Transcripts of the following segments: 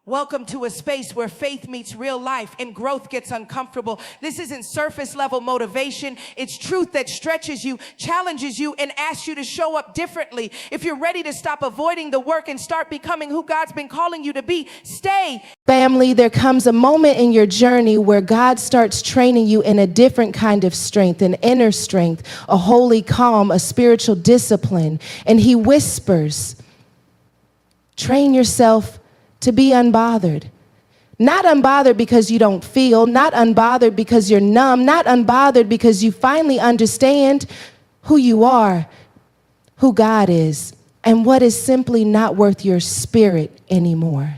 Welcome to a space where faith meets real life and growth gets uncomfortable. This isn't surface level motivation. It's truth that stretches you, challenges you, and asks you to show up differently. If you're ready to stop avoiding the work and start becoming who God's been calling you to be, stay. Family, there comes a moment in your journey where God starts training you in a different kind of strength, an inner strength, a holy calm, a spiritual discipline. And he whispers, train yourself to be unbothered. Not unbothered because you don't feel, not unbothered because you're numb, not unbothered because you finally understand who you are, who God is, and what is simply not worth your spirit anymore.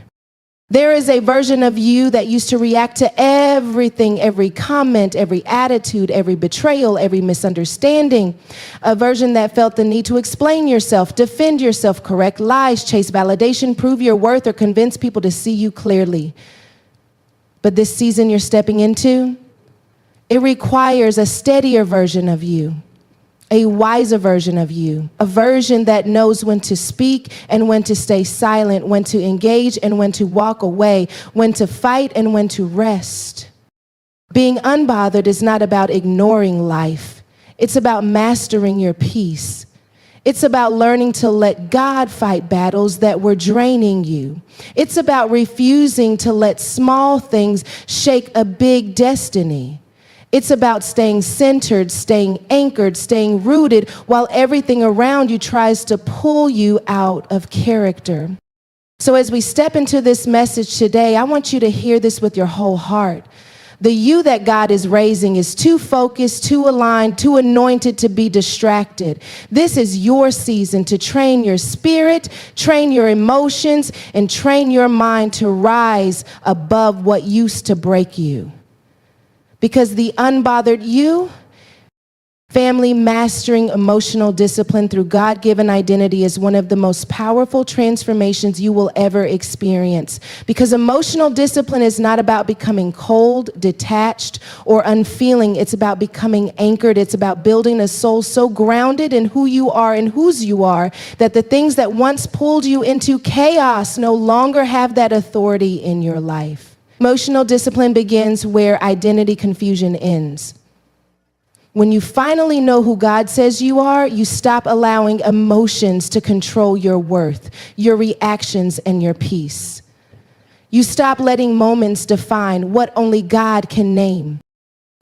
There is a version of you that used to react to everything, every comment, every attitude, every betrayal, every misunderstanding. A version that felt the need to explain yourself, defend yourself, correct lies, chase validation, prove your worth, or convince people to see you clearly. But this season you're stepping into, it requires a steadier version of you. A wiser version of you, a version that knows when to speak and when to stay silent, when to engage and when to walk away, when to fight and when to rest. Being unbothered is not about ignoring life. It's about mastering your peace. It's about learning to let God fight battles that were draining you. It's about refusing to let small things shake a big destiny. It's about staying centered, staying anchored, staying rooted while everything around you tries to pull you out of character. So as we step into this message today, I want you to hear this with your whole heart. The you that God is raising is too focused, too aligned, too anointed to be distracted. This is your season to train your spirit, train your emotions, and train your mind to rise above what used to break you. Because the unbothered you, family, mastering emotional discipline through God-given identity is one of the most powerful transformations you will ever experience. Because emotional discipline is not about becoming cold, detached, or unfeeling. It's about becoming anchored. It's about building a soul so grounded in who you are and whose you are that the things that once pulled you into chaos no longer have that authority in your life. Emotional discipline begins where identity confusion ends. When you finally know who God says you are, you stop allowing emotions to control your worth, your reactions, and your peace. You stop letting moments define what only God can name.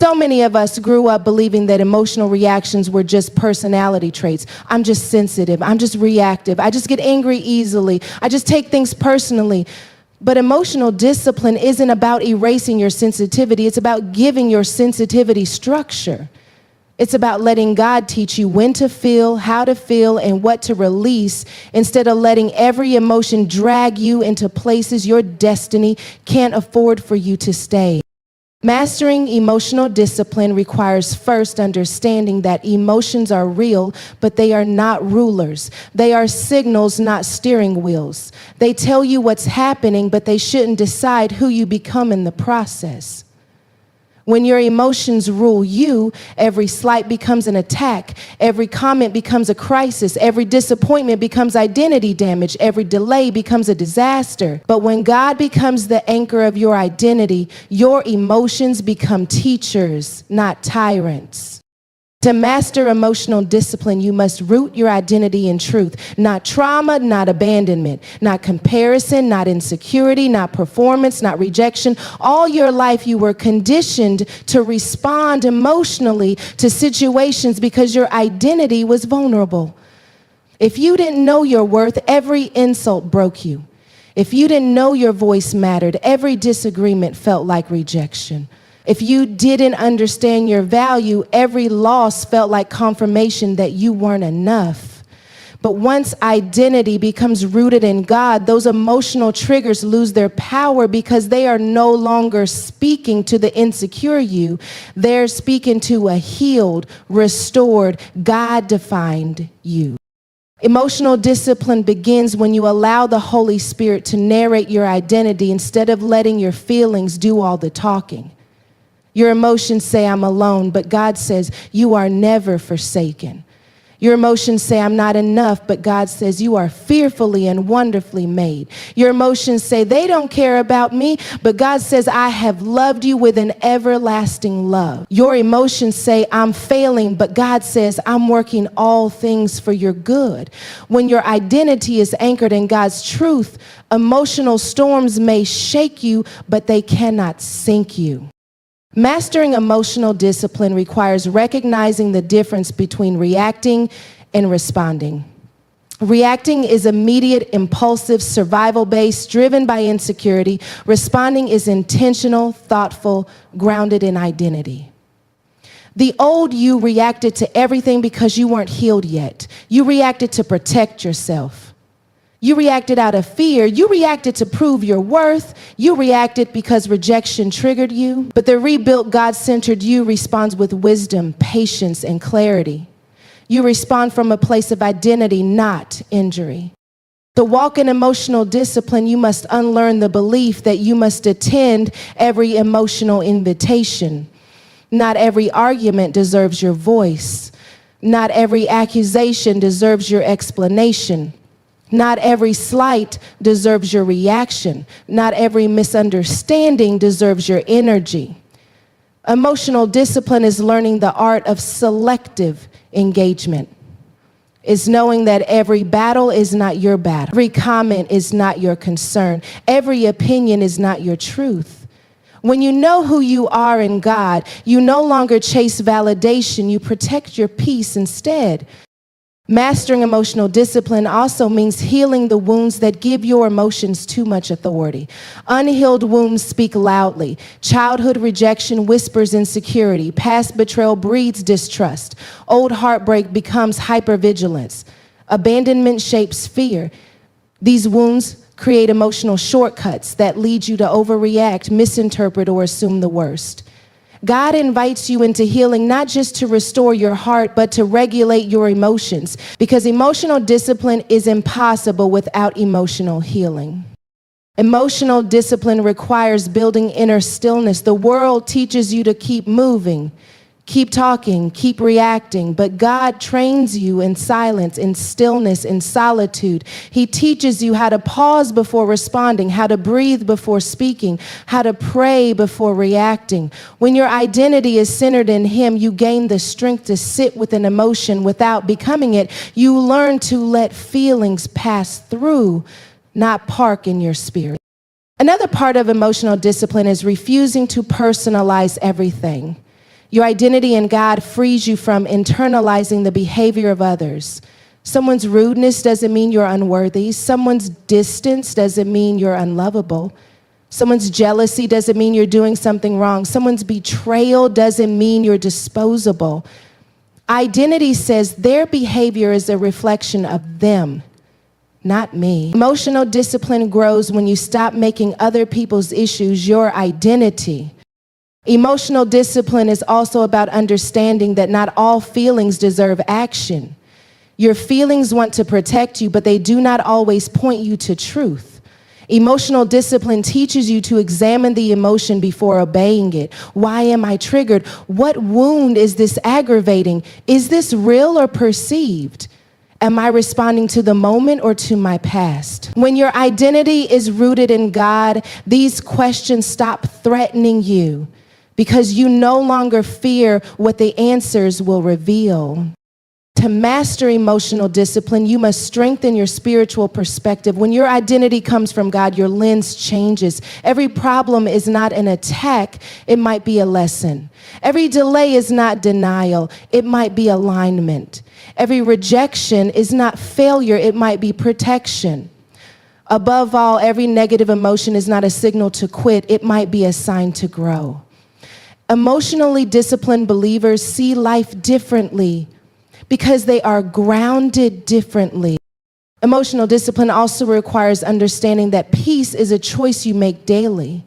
So many of us grew up believing that emotional reactions were just personality traits. I'm just sensitive. I'm just reactive. I just get angry easily. I just take things personally. But emotional discipline isn't about erasing your sensitivity. It's about giving your sensitivity structure. It's about letting God teach you when to feel, how to feel, and what to release instead of letting every emotion drag you into places your destiny can't afford for you to stay. Mastering emotional discipline requires first understanding that emotions are real, but they are not rulers. They are signals, not steering wheels. They tell you what's happening, but they shouldn't decide who you become in the process. When your emotions rule you, every slight becomes an attack. Every comment becomes a crisis. Every disappointment becomes identity damage. Every delay becomes a disaster. But when God becomes the anchor of your identity, your emotions become teachers, not tyrants. To master emotional discipline, you must root your identity in truth, not trauma, not abandonment, not comparison, not insecurity, not performance, not rejection. All your life you were conditioned to respond emotionally to situations because your identity was vulnerable. If you didn't know your worth, every insult broke you. If you didn't know your voice mattered, every disagreement felt like rejection. If you didn't understand your value, every loss felt like confirmation that you weren't enough. But once identity becomes rooted in God, those emotional triggers lose their power because they are no longer speaking to the insecure you. They're speaking to a healed, restored, God-defined you. Emotional discipline begins when you allow the Holy Spirit to narrate your identity instead of letting your feelings do all the talking. Your emotions say, I'm alone, but God says, you are never forsaken. Your emotions say, I'm not enough, but God says, you are fearfully and wonderfully made. Your emotions say, they don't care about me, but God says, I have loved you with an everlasting love. Your emotions say, I'm failing, but God says, I'm working all things for your good. When your identity is anchored in God's truth, emotional storms may shake you, but they cannot sink you. Mastering emotional discipline requires recognizing the difference between reacting and responding. Reacting is immediate, impulsive, survival-based, driven by insecurity. Responding is intentional, thoughtful, grounded in identity. The old you reacted to everything because you weren't healed yet. You reacted to protect yourself. You reacted out of fear. You reacted to prove your worth. You reacted because rejection triggered you. But the rebuilt, God-centered you responds with wisdom, patience, and clarity. You respond from a place of identity, not injury. To walk in emotional discipline, you must unlearn the belief that you must attend every emotional invitation. Not every argument deserves your voice. Not every accusation deserves your explanation. Not every slight deserves your reaction. Not every misunderstanding deserves your energy. Emotional discipline is learning the art of selective engagement. It's knowing that every battle is not your battle. Every comment is not your concern. Every opinion is not your truth. When you know who you are in God, you no longer chase validation. You protect your peace instead. Mastering emotional discipline also means healing the wounds that give your emotions too much authority. Unhealed wounds speak loudly. Childhood rejection whispers insecurity. Past betrayal breeds distrust. Old heartbreak becomes hypervigilance. Abandonment shapes fear. These wounds create emotional shortcuts that lead you to overreact, misinterpret, or assume the worst. God invites you into healing not just to restore your heart, but to regulate your emotions, because emotional discipline is impossible without emotional healing. Emotional discipline requires building inner stillness. The world teaches you to keep moving, keep talking, keep reacting, but God trains you in silence, in stillness, in solitude. He teaches you how to pause before responding, how to breathe before speaking, how to pray before reacting. When your identity is centered in Him, you gain the strength to sit with an emotion without becoming it. You learn to let feelings pass through, not park in your spirit. Another part of emotional discipline is refusing to personalize everything. Your identity in God frees you from internalizing the behavior of others. Someone's rudeness doesn't mean you're unworthy. Someone's distance doesn't mean you're unlovable. Someone's jealousy doesn't mean you're doing something wrong. Someone's betrayal doesn't mean you're disposable. Identity says their behavior is a reflection of them, not me. Emotional discipline grows when you stop making other people's issues your identity. Emotional discipline is also about understanding that not all feelings deserve action. Your feelings want to protect you, but they do not always point you to truth. Emotional discipline teaches you to examine the emotion before obeying it. Why am I triggered? What wound is this aggravating? Is this real or perceived? Am I responding to the moment or to my past? When your identity is rooted in God, these questions stop threatening you, because you no longer fear what the answers will reveal. To master emotional discipline, you must strengthen your spiritual perspective. When your identity comes from God, your lens changes. Every problem is not an attack, it might be a lesson. Every delay is not denial, it might be alignment. Every rejection is not failure, it might be protection. Above all, every negative emotion is not a signal to quit, it might be a sign to grow. Emotionally disciplined believers see life differently because they are grounded differently. Emotional discipline also requires understanding that peace is a choice you make daily.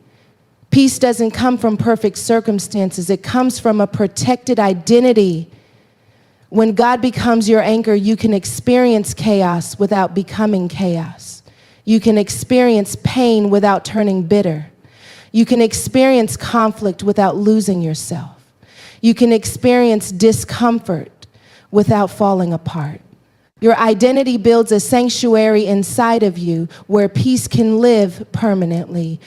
Peace doesn't come from perfect circumstances. It comes from a protected identity. When God becomes your anchor, you can experience chaos without becoming chaos. You can experience pain without turning bitter. You can experience conflict without losing yourself. You can experience discomfort without falling apart. Your identity builds a sanctuary inside of you where peace can live permanently.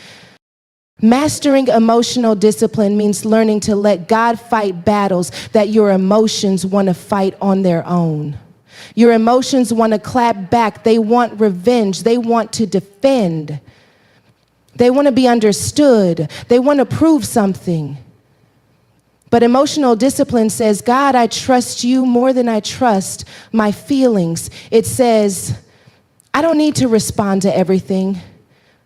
Mastering emotional discipline means learning to let God fight battles that your emotions want to fight on their own. Your emotions want to clap back. They want revenge. They want to defend. They want to be understood. They want to prove something. But emotional discipline says, God, I trust you more than I trust my feelings. It says, I don't need to respond to everything.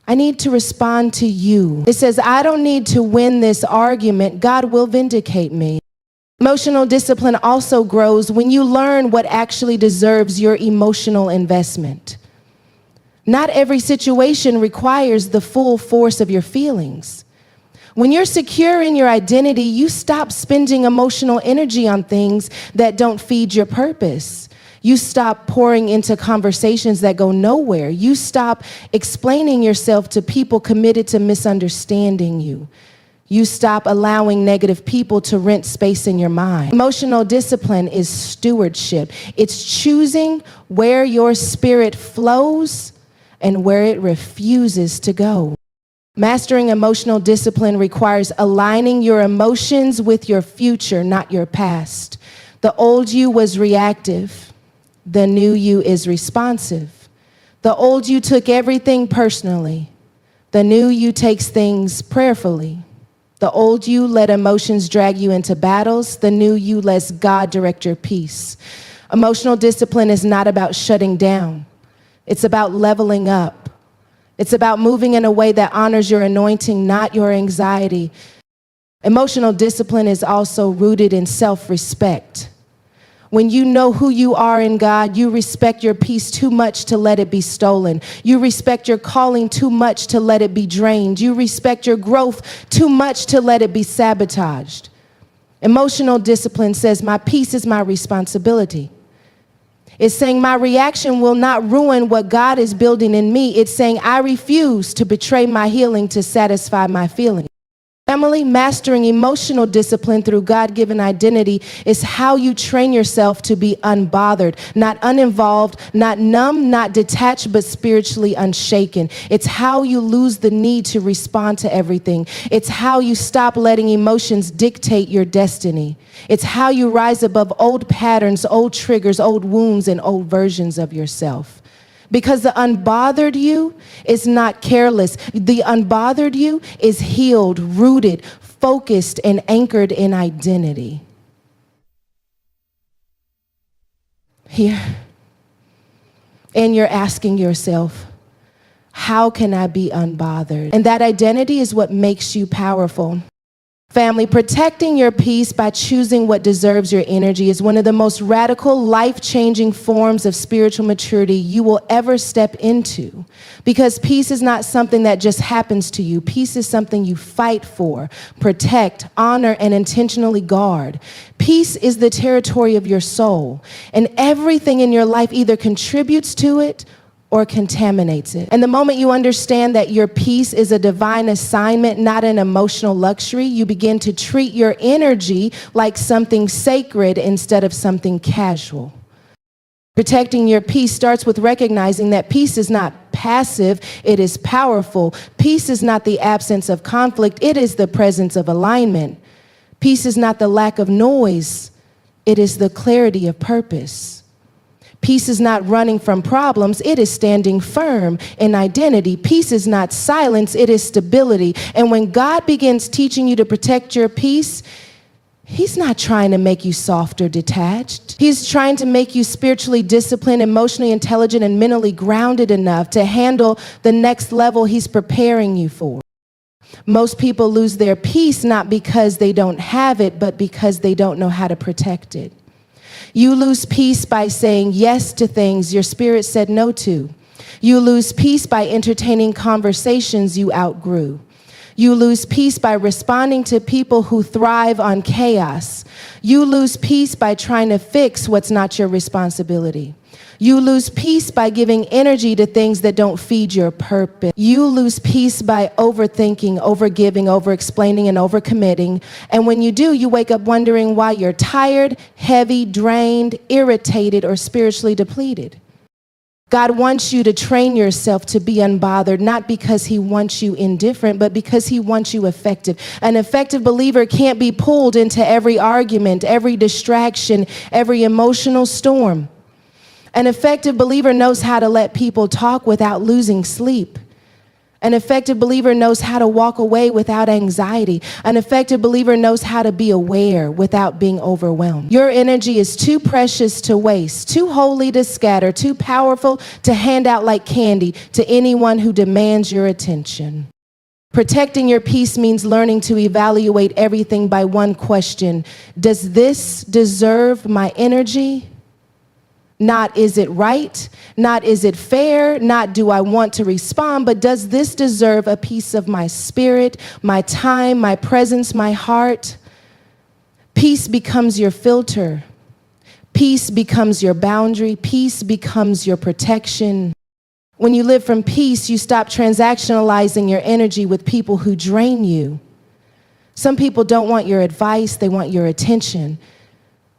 I need to respond to you. It says, I don't need to win this argument. God will vindicate me. Emotional discipline also grows when you learn what actually deserves your emotional investment. Not every situation requires the full force of your feelings. When you're secure in your identity, you stop spending emotional energy on things that don't feed your purpose. You stop pouring into conversations that go nowhere. You stop explaining yourself to people committed to misunderstanding you. You stop allowing negative people to rent space in your mind. Emotional discipline is stewardship. It's choosing where your spirit flows and where it refuses to go. Mastering emotional discipline requires aligning your emotions with your future, not your past. The old you was reactive. The new you is responsive. The old you took everything personally. The new you takes things prayerfully. The old you let emotions drag you into battles. The new you lets God direct your peace. Emotional discipline is not about shutting down. It's about leveling up. It's about moving in a way that honors your anointing, not your anxiety. Emotional discipline is also rooted in self-respect. When you know who you are in God, you respect your peace too much to let it be stolen. You respect your calling too much to let it be drained. You respect your growth too much to let it be sabotaged. Emotional discipline says, my peace is my responsibility. It's saying my reaction will not ruin what God is building in me. It's saying I refuse to betray my healing to satisfy my feelings. Family, mastering emotional discipline through God-given identity is how you train yourself to be unbothered, not uninvolved, not numb, not detached, but spiritually unshaken. It's how you lose the need to respond to everything. It's how you stop letting emotions dictate your destiny. It's how you rise above old patterns, old triggers, old wounds, and old versions of yourself. Because the unbothered you is not careless. The unbothered you is healed, rooted, focused, and anchored in identity. Here. And you're asking yourself, how can I be unbothered? And that identity is what makes you powerful. Family, protecting your peace by choosing what deserves your energy is one of the most radical, life-changing forms of spiritual maturity you will ever step into. Because peace is not something that just happens to you. Peace is something you fight for, protect, honor, and intentionally guard. Peace is the territory of your soul, and everything in your life either contributes to it or contaminates it. And the moment you understand that your peace is a divine assignment, not an emotional luxury, you begin to treat your energy like something sacred instead of something casual. Protecting your peace starts with recognizing that peace is not passive, it is powerful. Peace is not the absence of conflict, it is the presence of alignment. Peace is not the lack of noise, it is the clarity of purpose. Peace is not running from problems, it is standing firm in identity. Peace is not silence, it is stability. And when God begins teaching you to protect your peace, He's not trying to make you soft or detached. He's trying to make you spiritually disciplined, emotionally intelligent, and mentally grounded enough to handle the next level He's preparing you for. Most people lose their peace not because they don't have it, but because they don't know how to protect it. You lose peace by saying yes to things your spirit said no to. You lose peace by entertaining conversations you outgrew. You lose peace by responding to people who thrive on chaos. You lose peace by trying to fix what's not your responsibility. You lose peace by giving energy to things that don't feed your purpose. You lose peace by overthinking, overgiving, overexplaining, and overcommitting. And when you do, you wake up wondering why you're tired, heavy, drained, irritated, or spiritually depleted. God wants you to train yourself to be unbothered, not because he wants you indifferent, but because he wants you effective. An effective believer can't be pulled into every argument, every distraction, every emotional storm. An effective believer knows how to let people talk without losing sleep. An effective believer knows how to walk away without anxiety. An effective believer knows how to be aware without being overwhelmed. Your energy is too precious to waste, too holy to scatter, too powerful to hand out like candy to anyone who demands your attention. Protecting your peace means learning to evaluate everything by one question. Does this deserve my energy? Not is it right, not is it fair, not do I want to respond, but does this deserve a piece of my spirit, my time, my presence, my heart? Peace becomes your filter. Peace becomes your boundary. Peace becomes your protection. When you live from peace, you stop transactionalizing your energy with people who drain you. Some people don't want your advice, they want your attention.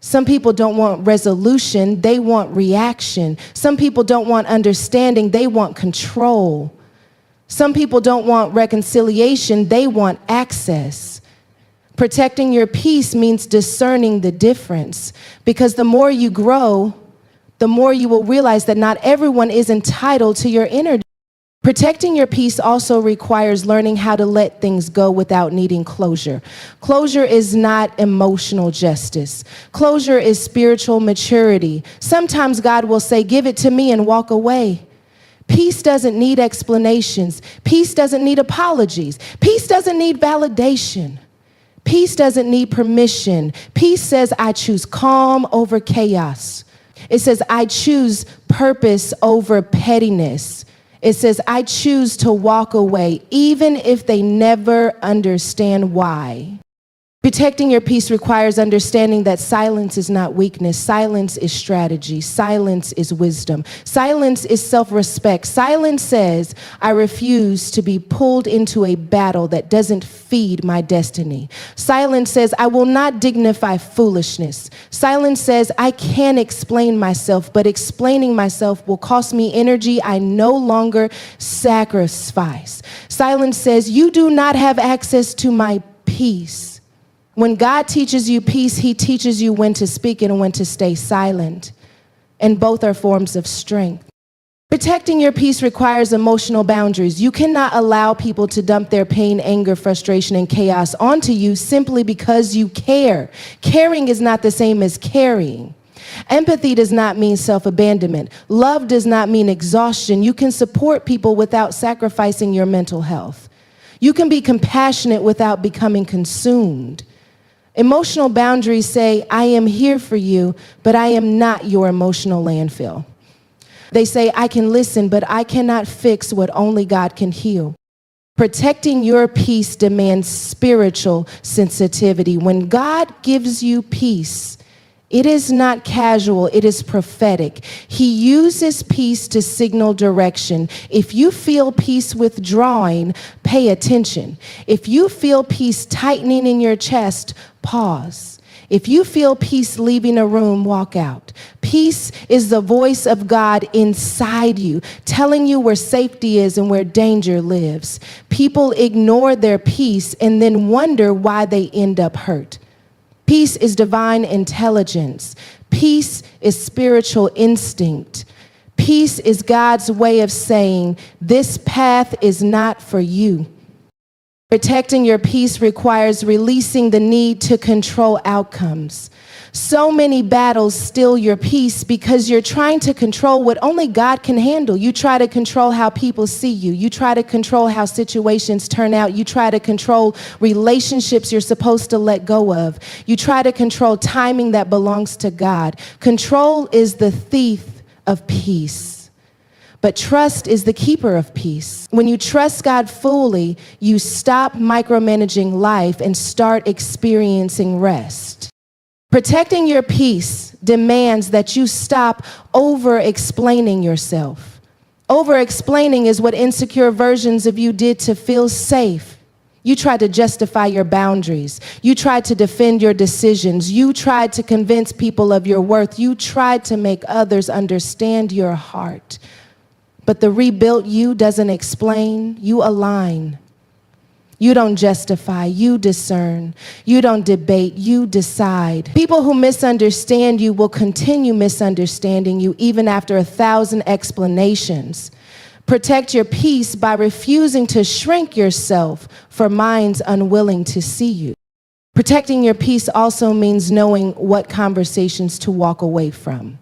Some people don't want resolution, they want reaction. Some people don't want understanding, they want control. Some people don't want reconciliation, they want access. Protecting your peace means discerning the difference, because the more you grow, the more you will realize that not everyone is entitled to your energy. Protecting your peace also requires learning how to let things go without needing closure. Closure is not emotional justice. Closure is spiritual maturity. Sometimes God will say, "Give it to me," and walk away. Peace doesn't need explanations. Peace doesn't need apologies. Peace doesn't need validation. Peace doesn't need permission. Peace says, I choose calm over chaos. It says, I choose purpose over pettiness. It says, I choose to walk away, even if they never understand why. Protecting your peace requires understanding that silence is not weakness. Silence is strategy. Silence is wisdom. Silence is self-respect. Silence says, I refuse to be pulled into a battle that doesn't feed my destiny. Silence says, I will not dignify foolishness. Silence says, I can explain myself, but explaining myself will cost me energy I no longer sacrifice. Silence says, you do not have access to my peace. When God teaches you peace, he teaches you when to speak and when to stay silent. And both are forms of strength. Protecting your peace requires emotional boundaries. You cannot allow people to dump their pain, anger, frustration, and chaos onto you simply because you care. Caring is not the same as carrying. Empathy does not mean self-abandonment. Love does not mean exhaustion. You can support people without sacrificing your mental health. You can be compassionate without becoming consumed. Emotional boundaries say, I am here for you, but I am not your emotional landfill. They say, I can listen, but I cannot fix what only God can heal. Protecting your peace demands spiritual sensitivity. When God gives you peace, it is not casual, it is prophetic. He uses peace to signal direction. If you feel peace withdrawing, pay attention. If you feel peace tightening in your chest, pause. If you feel peace leaving a room, walk out. Peace is the voice of God inside you, telling you where safety is and where danger lives. People ignore their peace and then wonder why they end up hurt. Peace is divine intelligence. Peace is spiritual instinct. Peace is God's way of saying, this path is not for you. Protecting your peace requires releasing the need to control outcomes. So many battles steal your peace because you're trying to control what only God can handle. You try to control how people see you. You try to control how situations turn out. You try to control relationships you're supposed to let go of. You try to control timing that belongs to God. Control is the thief of peace. But trust is the keeper of peace. When you trust God fully, you stop micromanaging life and start experiencing rest. Protecting your peace demands that you stop over-explaining yourself. Over-explaining is what insecure versions of you did to feel safe. You tried to justify your boundaries. You tried to defend your decisions. You tried to convince people of your worth. You tried to make others understand your heart. But the rebuilt you doesn't explain, you align. You don't justify, you discern. You don't debate, you decide. People who misunderstand you will continue misunderstanding you even after 1,000 explanations. Protect your peace by refusing to shrink yourself for minds unwilling to see you. Protecting your peace also means knowing what conversations to walk away from.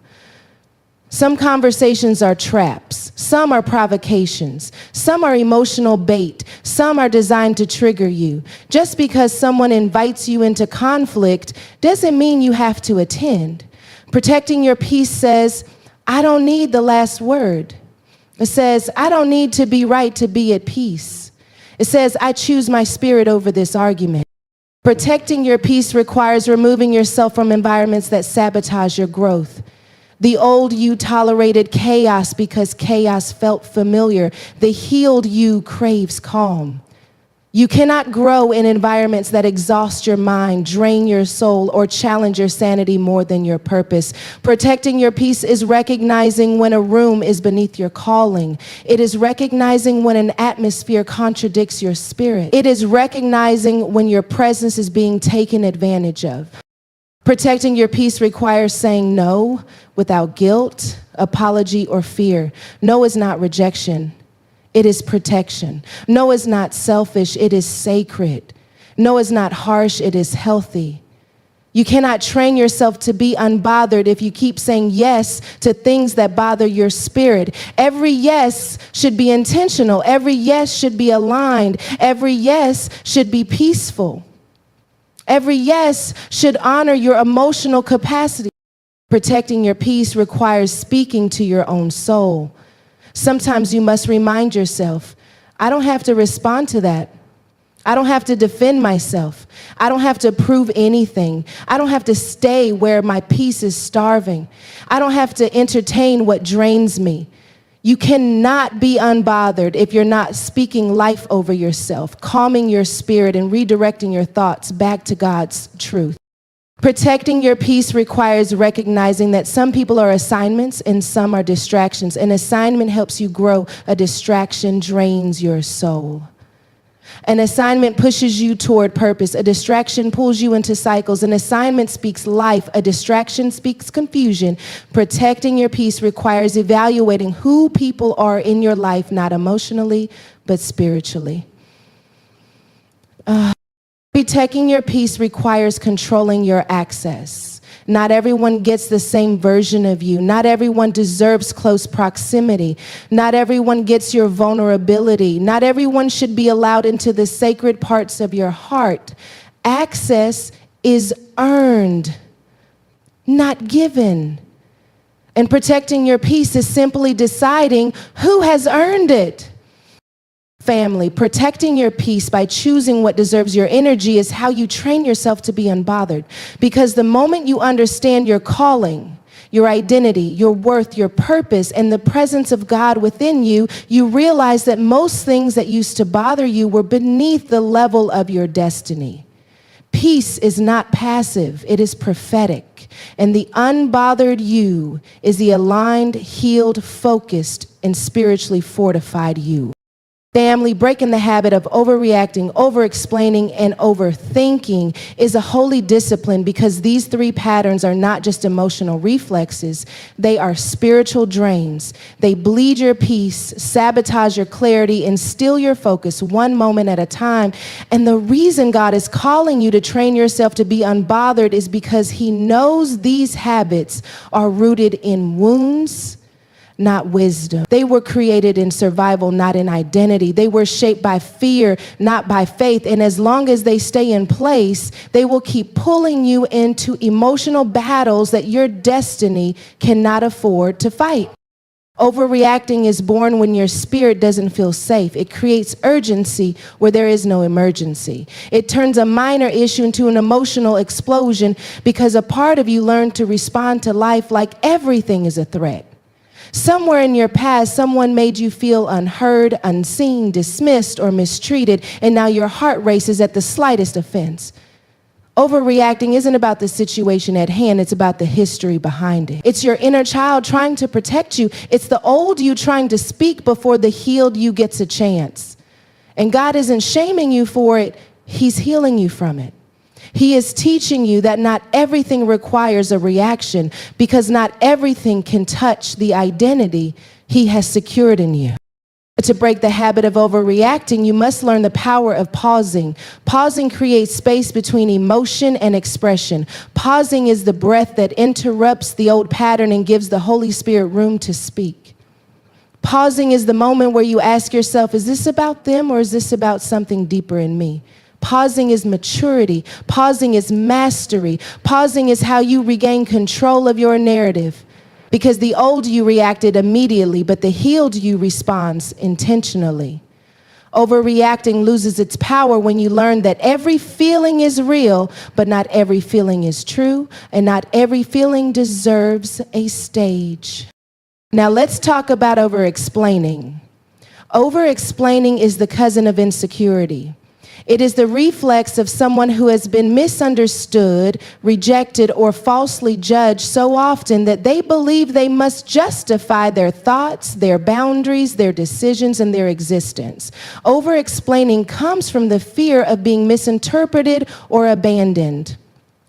Some conversations are traps, some are provocations, some are emotional bait, some are designed to trigger you. Just because someone invites you into conflict doesn't mean you have to attend. Protecting your peace says, I don't need the last word. It says, I don't need to be right to be at peace. It says, I choose my spirit over this argument. Protecting your peace requires removing yourself from environments that sabotage your growth. The old you tolerated chaos because chaos felt familiar. The healed you craves calm. You cannot grow in environments that exhaust your mind, drain your soul, or challenge your sanity more than your purpose. Protecting your peace is recognizing when a room is beneath your calling. It is recognizing when an atmosphere contradicts your spirit. It is recognizing when your presence is being taken advantage of. Protecting your peace requires saying no without guilt, apology, or fear. No is not rejection. It is protection. No is not selfish. It is sacred. No is not harsh. It is healthy. You cannot train yourself to be unbothered if you keep saying yes to things that bother your spirit. Every yes should be intentional. Every yes should be aligned. Every yes should be peaceful. Every yes should honor your emotional capacity. Protecting your peace requires speaking to your own soul. Sometimes you must remind yourself, I don't have to respond to that. I don't have to defend myself. I don't have to prove anything. I don't have to stay where my peace is starving. I don't have to entertain what drains me. You cannot be unbothered if you're not speaking life over yourself, calming your spirit and redirecting your thoughts back to God's truth. Protecting your peace requires recognizing that some people are assignments and some are distractions. An assignment helps you grow. A distraction drains your soul. An assignment pushes you toward purpose. A distraction pulls you into cycles. An assignment speaks life. A distraction speaks confusion. Protecting your peace requires evaluating who people are in your life, not emotionally, but spiritually. Protecting your peace requires controlling your access. Not everyone gets the same version of you. Not everyone deserves close proximity. Not everyone gets your vulnerability. Not everyone should be allowed into the sacred parts of your heart. Access is earned, not given. And protecting your peace is simply deciding who has earned it. Family, protecting your peace by choosing what deserves your energy is how you train yourself to be unbothered. Because the moment you understand your calling, your identity, your worth, your purpose, and the presence of God within you, you realize that most things that used to bother you were beneath the level of your destiny. Peace is not passive, it is prophetic. And the unbothered you is the aligned, healed, focused, and spiritually fortified you. Family, breaking the habit of overreacting, over-explaining, and overthinking is a holy discipline because these three patterns are not just emotional reflexes, they are spiritual drains. They bleed your peace, sabotage your clarity, and steal your focus one moment at a time. And the reason God is calling you to train yourself to be unbothered is because He knows these habits are rooted in wounds, not wisdom. They were created in survival, not in identity. They were shaped by fear, not by faith. And as long as they stay in place, they will keep pulling you into emotional battles that your destiny cannot afford to fight. Overreacting is born when your spirit doesn't feel safe. It creates urgency where there is no emergency. It turns a minor issue into an emotional explosion because a part of you learned to respond to life like everything is a threat. Somewhere in your past, someone made you feel unheard, unseen, dismissed, or mistreated, and now your heart races at the slightest offense. Overreacting isn't about the situation at hand, it's about the history behind it. It's your inner child trying to protect you. It's the old you trying to speak before the healed you gets a chance. And God isn't shaming you for it, He's healing you from it. He is teaching you that not everything requires a reaction because not everything can touch the identity He has secured in you. To break the habit of overreacting, you must learn the power of pausing. Pausing creates space between emotion and expression. Pausing is the breath that interrupts the old pattern and gives the Holy Spirit room to speak. Pausing is the moment where you ask yourself, is this about them or is this about something deeper in me? Pausing is maturity. Pausing is mastery. Pausing is how you regain control of your narrative. Because the old you reacted immediately, but the healed you responds intentionally. Overreacting loses its power when you learn that every feeling is real, but not every feeling is true, and not every feeling deserves a stage. Now let's talk about over-explaining. Over-explaining is the cousin of insecurity. It is the reflex of someone who has been misunderstood, rejected, or falsely judged so often that they believe they must justify their thoughts, their boundaries, their decisions, and their existence. Over-explaining comes from the fear of being misinterpreted or abandoned.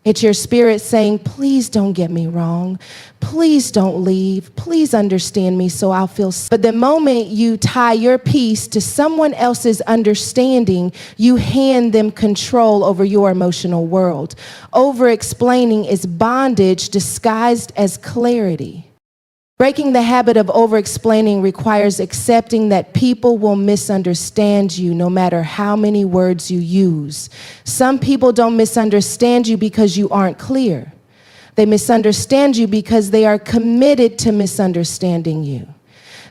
It's your spirit saying, please don't get me wrong. Please don't leave. Please understand me so I'll feel safe. But the moment you tie your peace to someone else's understanding, you hand them control over your emotional world. Over-explaining is bondage disguised as clarity. Breaking the habit of over-explaining requires accepting that people will misunderstand you no matter how many words you use. Some people don't misunderstand you because you aren't clear. They misunderstand you because they are committed to misunderstanding you.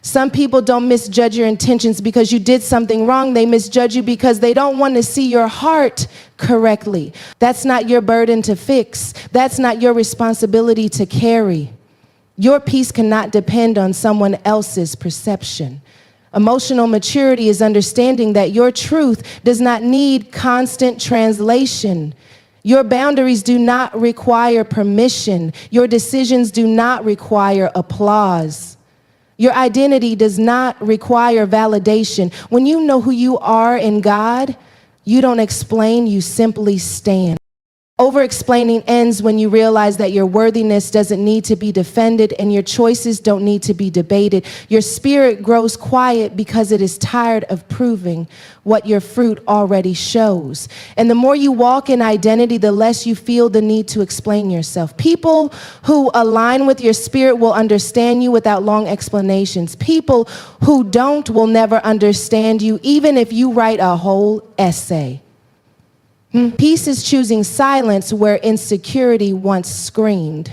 Some people don't misjudge your intentions because you did something wrong. They misjudge you because they don't want to see your heart correctly. That's not your burden to fix. That's not your responsibility to carry. Your peace cannot depend on someone else's perception. Emotional maturity is understanding that your truth does not need constant translation. Your boundaries do not require permission. Your decisions do not require applause. Your identity does not require validation. When you know who you are in God, you don't explain, you simply stand. Over-explaining ends when you realize that your worthiness doesn't need to be defended and your choices don't need to be debated. Your spirit grows quiet because it is tired of proving what your fruit already shows. And the more you walk in identity, the less you feel the need to explain yourself. People who align with your spirit will understand you without long explanations. People who don't will never understand you, even if you write a whole essay. Peace is choosing silence where insecurity once screamed.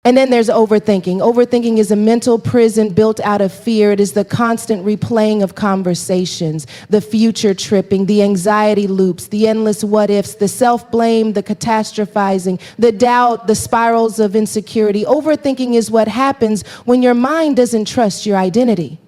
And then there's overthinking. Overthinking is a mental prison built out of fear. It is the constant replaying of conversations, the future tripping, the anxiety loops, the endless what ifs, the self-blame, the catastrophizing, the doubt, the spirals of insecurity. Overthinking is what happens when your mind doesn't trust your identity.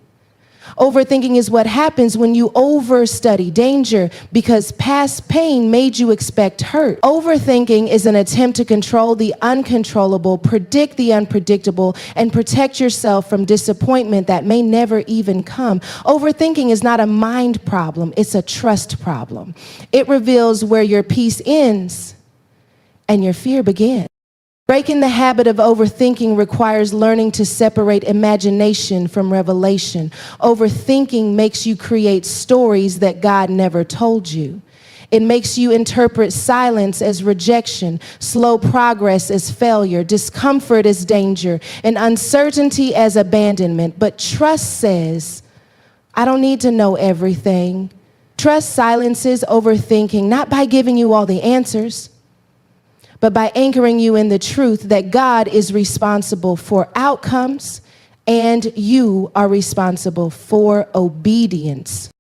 Overthinking is what happens when you overstudy danger because past pain made you expect hurt. Overthinking is an attempt to control the uncontrollable, predict the unpredictable, and protect yourself from disappointment that may never even come. Overthinking is not a mind problem, it's a trust problem. It reveals where your peace ends and your fear begins. Breaking the habit of overthinking requires learning to separate imagination from revelation. Overthinking makes you create stories that God never told you. It makes you interpret silence as rejection, slow progress as failure, discomfort as danger, and uncertainty as abandonment. But trust says, I don't need to know everything. Trust silences overthinking, not by giving you all the answers, but by anchoring you in the truth that God is responsible for outcomes, and you are responsible for obedience.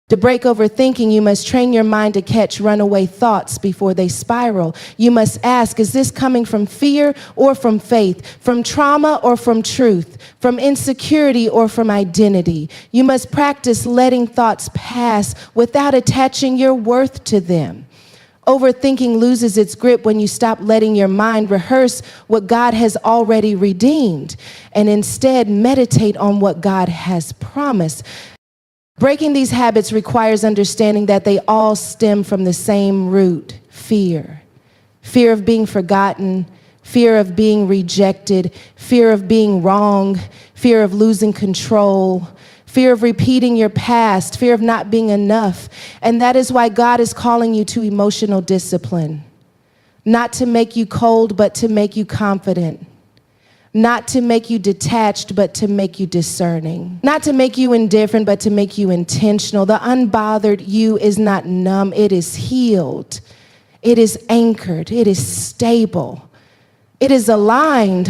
To break overthinking, you must train your mind to catch runaway thoughts before they spiral. You must ask, is this coming from fear or from faith, from trauma or from truth, from insecurity or from identity? You must practice letting thoughts pass without attaching your worth to them. Overthinking loses its grip when you stop letting your mind rehearse what God has already redeemed and instead meditate on what God has promised. Breaking these habits requires understanding that they all stem from the same root, fear. Fear of being forgotten, fear of being rejected, fear of being wrong, fear of losing control, fear of repeating your past, fear of not being enough. And that is why God is calling you to emotional discipline. Not to make you cold, but to make you confident. Not to make you detached, but to make you discerning. Not to make you indifferent, but to make you intentional. The unbothered you is not numb, it is healed. It is anchored, it is stable. It is aligned.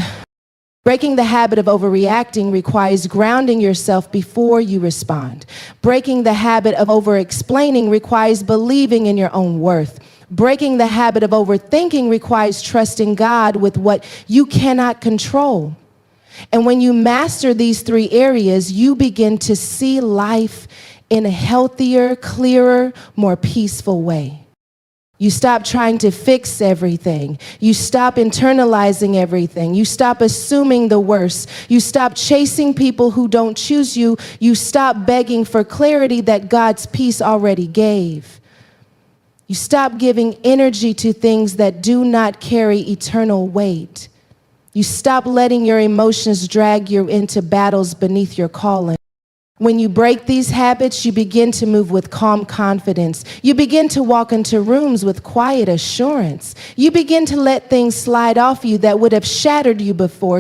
Breaking the habit of overreacting requires grounding yourself before you respond. Breaking the habit of over-explaining requires believing in your own worth. Breaking the habit of overthinking requires trusting God with what you cannot control. And when you master these three areas, you begin to see life in a healthier, clearer, more peaceful way. You stop trying to fix everything. You stop internalizing everything. You stop assuming the worst. You stop chasing people who don't choose you. You stop begging for clarity that God's peace already gave. You stop giving energy to things that do not carry eternal weight. You stop letting your emotions drag you into battles beneath your calling. When you break these habits, you begin to move with calm confidence. You begin to walk into rooms with quiet assurance. You begin to let things slide off you that would have shattered you before.